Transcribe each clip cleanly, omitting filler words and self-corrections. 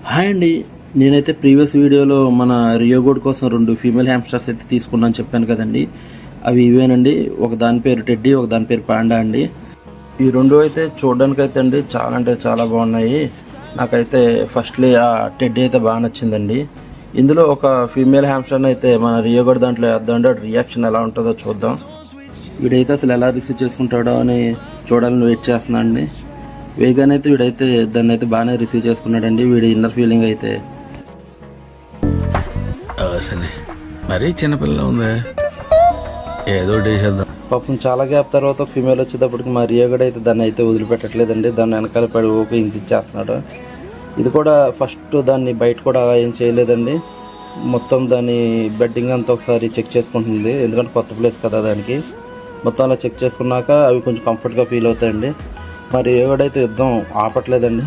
Hi అండి. నేనైతే previous వీడియోలో మన రియోగోడ్ కోసం 2 ఫీమేల్ హ్యామ్స్టర్స్ అయితే తీసుకున్నాను చెప్పాను కదండి. అవి ఇవేనండి. ఒక దాని పేరు టెడ్డీ, ఒక దాని పేరు పాండా అండి. ఈ 2 అయితే చూడడానికి అయితే అండి చాలా అంటే చాలా బాగున్నాయి. నాకైతే ఫస్ట్లీ ఆ టెడ్డీ అయితే బాగా నచ్చిందండి. ఇందులో ఒక ఫీమేల్ హ్యామ్స్టర్ని అయితే మన రియోగోడ్ దాంట్లో వేద్దాం, రియాక్షన్ ఎలా ఉంటుందో చూద్దాం. వీడైతే అసలు ఎలా రిసీవ్ చేసుకుంటాడో అని చూడాలని వెయిట్ చేస్తున్నాను అండి. వేగానే అయితే వీడైతే దాన్ని అయితే బాగానే రిసీవ్ చేసుకున్నాడండి. వీడి ఇన్నర్ ఫీలింగ్ అయితే మరీ చిన్నపిల్ల ఉంది, ఏదో చేసేద్దాం. పాపం చాలా గ్యాప్ తర్వాత ఒక ఫీమేల్ వచ్చేటప్పటికి మా రియోగడ్ అయితే దాన్ని అయితే వదిలిపెట్టట్లేదండి. దాన్ని వెనకాల పడి ఊపి ఇచ్చేస్తున్నాడు. ఇది కూడా ఫస్ట్ దాన్ని బయట కూడా అలా ఏం చేయలేదండి. మొత్తం దాని బెడ్డింగ్ అంతా ఒకసారి చెక్ చేసుకుంటుంది, ఎందుకంటే కొత్త ప్లేస్ కదా దానికి. మొత్తం అలా చెక్ చేసుకున్నాక అవి కొంచెం కంఫర్ట్గా ఫీల్ అవుతాయండి. మరి రియోగడ్ యుద్ధం ఆపట్లేదండి.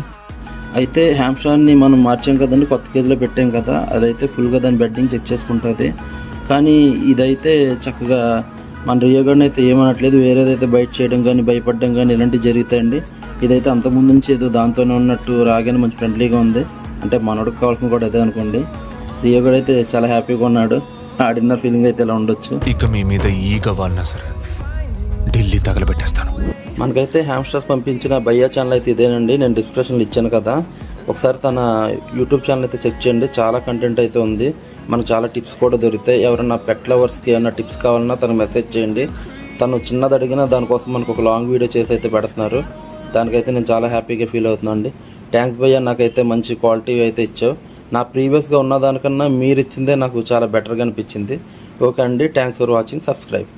అయితే హ్యామ్స్టర్ని మనం మార్చాం కదండి, కొత్త కేజీలో పెట్టాం కదా, అదైతే ఫుల్గా దాని బెడ్డింగ్ చెక్ చేసుకుంటుంది. కానీ ఇదైతే చక్కగా మన రియోగడ్ని అయితే ఏమనట్లేదు. వేరేదైతే బయట చేయడం కానీ భయపడడం కానీ ఇలాంటివి జరుగుతాయండి. ఇదైతే అంతకుముందు నుంచి ఏదో దాంతోనే ఉన్నట్టు రాగానే మంచి ఫ్రెండ్లీగా ఉంది. అంటే మనోడికి కావాల్సిన కూడా అదే అనుకోండి. రియోగడ్ అయితే చాలా హ్యాపీగా ఉన్నాడు. ఆడిన్నర్ ఫీలింగ్ అయితే ఇలా ఉండొచ్చు. ఇక మీ మీద ఈగ వాడినా సరే ఢిల్లీ తగలబెట్టేస్తాను. మనకైతే హ్యామ్స్టర్స్ పంపించిన భయ్యా ఛానల్ అయితే ఇదేనండి. నేను డిస్క్రిప్షన్లో ఇచ్చాను కదా, ఒకసారి తన యూట్యూబ్ ఛానల్ అయితే చెక్ చేయండి. చాలా కంటెంట్ అయితే ఉంది, మనకు చాలా టిప్స్ కూడా దొరుకుతాయి. ఎవరైనా పెట్ లవర్స్కి ఏమైనా టిప్స్ కావాలన్నా తనకు మెసేజ్ చేయండి. తను చిన్నది అడిగినా దానికోసం మనకు ఒక లాంగ్ వీడియో చేసి అయితే పెడుతున్నారు. దానికైతే నేను చాలా హ్యాపీగా ఫీల్ అవుతున్నాను అండి. థ్యాంక్స్ భయ్యా, నాకైతే మంచి క్వాలిటీ అయితే ఇచ్చావు. నా ప్రీవియస్గా ఉన్న దానికన్నా మీరు ఇచ్చిందే నాకు చాలా బెటర్గా అనిపించింది. ఓకే అండి, థ్యాంక్స్ ఫర్ వాచింగ్. సబ్స్క్రైబ్.